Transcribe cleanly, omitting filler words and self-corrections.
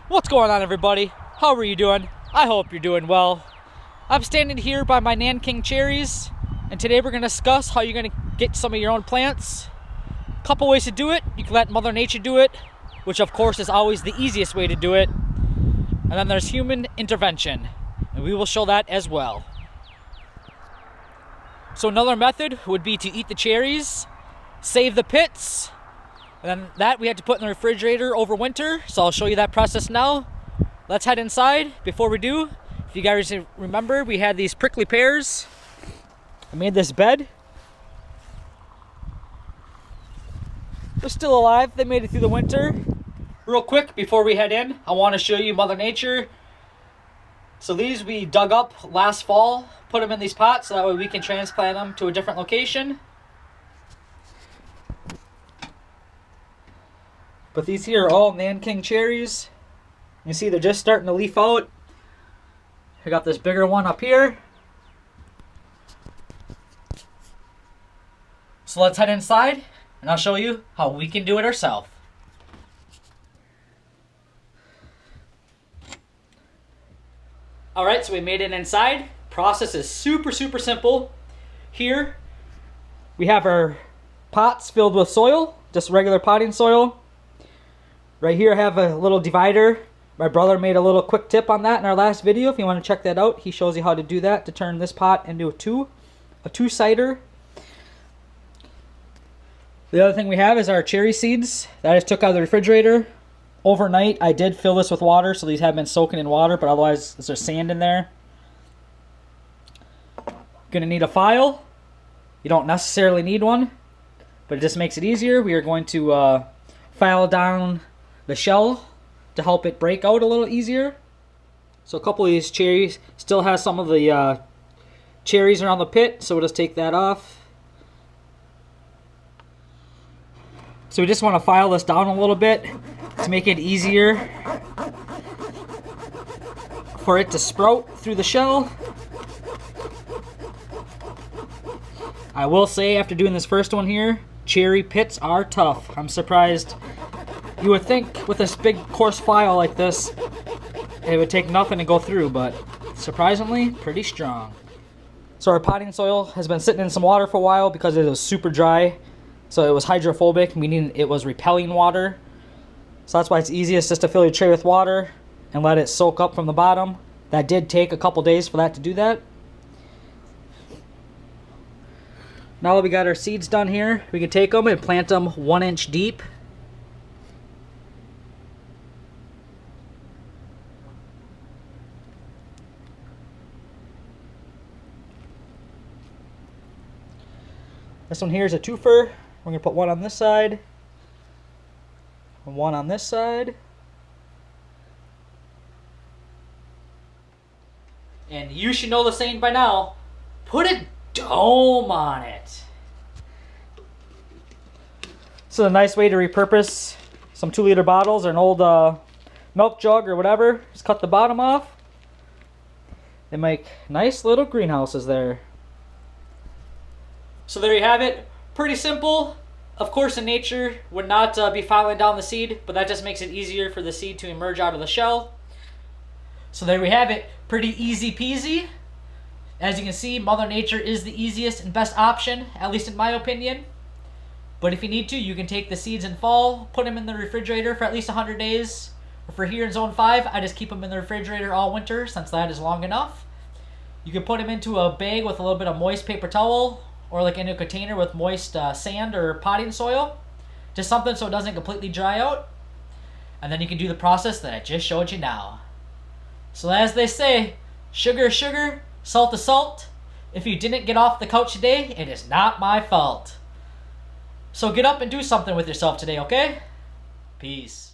What's going on, everybody? How are you doing? I hope you're doing well. I'm standing here by my Nanking Cherries, and today we're going to discuss how you're going to get some of your own plants. A couple ways to do it. You can let Mother Nature do it, which of course is always the easiest way to do it. And then there's human intervention, and we will show that as well. So another method would be to eat the cherries, save the pits, and then that we had to put in the refrigerator over winter, so I'll show you that process now. Let's head inside. Before we do, if you guys remember, we had these prickly pears. I made this bed. They're still alive. They made it through the winter. Real quick, before we head in, I want to show you Mother Nature. So these we dug up last fall, put them in these pots, so that way we can transplant them to a different location. But these here are all Nanking cherries. You see they're just starting to leaf out. I got this bigger one up here. So let's head inside and I'll show you how we can do it ourselves. Alright, so we made it inside. Process is super simple. Here we have our pots filled with soil, just regular potting soil. Right here I have a little divider. My brother made a little quick tip on that in our last video. If you want to check that out, he shows you how to do that to turn this pot into a two-sider. The other thing we have is our cherry seeds that I just took out of the refrigerator. Overnight I did fill this with water, so these have been soaking in water, but otherwise there's sand in there. Gonna need a file. You don't necessarily need one, but it just makes it easier. We are going to file down the shell to help it break out a little easier. So a couple of these cherries still has some of the cherries around the pit, so we'll just take that off. So we just want to file this down a little bit to make it easier for it to sprout through the shell. I will say, after doing this first one here, cherry pits are tough. I'm surprised. You would think with this big coarse file like this, it would take nothing to go through, but surprisingly, pretty strong. So our potting soil has been sitting in some water for a while because it was super dry. So it was hydrophobic, meaning it was repelling water. So that's why it's easiest just to fill your tray with water and let it soak up from the bottom. That did take a couple days for that to do that. Now that we got our seeds done here, we can take them and plant them 1 inch deep. This one here is a twofer. We're going to put one on this side and one on this side. And you should know the saying by now, put a dome on it. This is a nice way to repurpose some 2-liter bottles or an old milk jug or whatever. Just cut the bottom off. They make nice little greenhouses there. So there you have it. Pretty simple. Of course, in nature would not be filing down the seed, but that just makes it easier for the seed to emerge out of the shell. So there we have it. Pretty easy peasy. As you can see, Mother Nature is the easiest and best option, at least in my opinion. But if you need to, you can take the seeds in fall, put them in the refrigerator for at least 100 days. Or for here in Zone 5, I just keep them in the refrigerator all winter, since that is long enough. You can put them into a bag with a little bit of moist paper towel, or like in a container with moist sand or potting soil. Just something so it doesn't completely dry out. And then you can do the process that I just showed you now. So as they say, sugar is sugar, salt is salt. If you didn't get off the couch today, it is not my fault. So get up and do something with yourself today, okay? Peace.